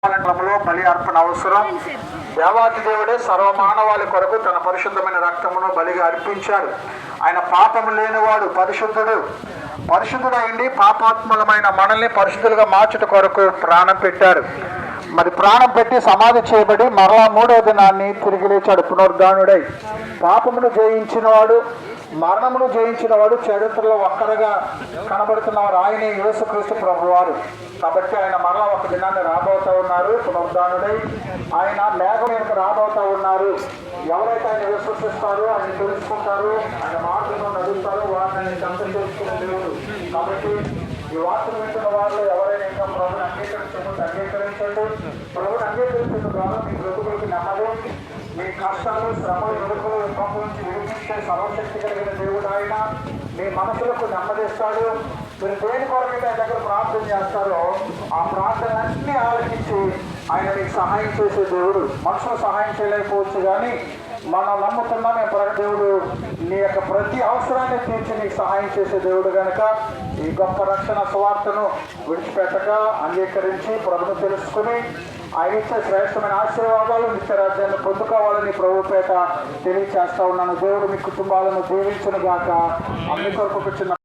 బలి అర్పణ అవసరం. దేవాది దేవుడే సర్వమానవాళి కొరకు తన పరిశుద్ధమైన రక్తమును బలిగా అర్పించాడు. ఆయన పాపము లేనివాడు, పరిశుద్ధుడైంది పాపాత్మలమైన మనల్ని పరిశుద్ధులుగా మార్చుట కొరకు ప్రాణం పెట్టాడు. మరి ప్రాణం పెట్టి సమాధి చేయబడి మరలా మూడవ దినాన్ని తిరిగి లేచాడు పునరుద్ధానుడై. పాపమును జయించినవాడు, మరణమును జయించినవాడు, చరిత్రలో ఒక్కరుగా కనబడుతున్నవారు ఆయనే యేసుక్రీస్తు ప్రభువారు. కాబట్టి ఆయన మరలా ఒక దినాన్ని రాబోతూ ఉన్నారు పునరుద్ధానుడై. ఆయన మేఘం వెనుక రాబోతూ ఉన్నారు. ఎవరైతే ఆయన విశ్వసిస్తారో, ఆయన తెలుసుకుంటారో, ఆయన మార్గంలో నడుస్తారో వారిని చంపం చేసుకునే దేవుడు. కాబట్టి ఈ వార్తను వింటున్న వారిలో ఎవరైనా ఇంకా ప్రభుని అంగీకరించండి. ప్రభుని అంగీకరించిన ద్వారా మీ బ్రతుకులకు నెమ్మది, మీ కష్టాలు, శ్రమలు, ఎదుర్కొలు విభాగం నుంచి విడిపించే సర్వశక్తి కలిగిన దేవుడు ఆయన. మీ మనసులకు నెమ్మదిస్తాడు. మీరు దేని కొరకైతే ఆయన దగ్గర ప్రార్థన చేస్తారో ఆ ప్రార్థనలన్నీ ఆలోచించి ఆయన మీకు సహాయం చేసే దేవుడు. మనుషులు సహాయం చేయలేకపోవచ్చు, కానీ మనం నమ్ముతున్నా మేము దేవుడు నీ యొక్క ప్రతి అవసరాన్ని తీర్చి నీకు సహాయం చేసే దేవుడు కనుక ఈ గొప్ప రక్షణ సువార్తను విడిచిపెట్టక అంగీకరించి ప్రభును తెలుసుకుని ఆయన ఇచ్చే శ్రేష్టమైన ఆశీర్వాదాలు, నిత్యరాజ్యాన్ని పొందుకోవాలని ప్రభు పేట తెలియచేస్తా ఉన్నాను. దేవుడు మీ కుటుంబాలను దీవించును గాక. అన్ని కొరకు చిన్న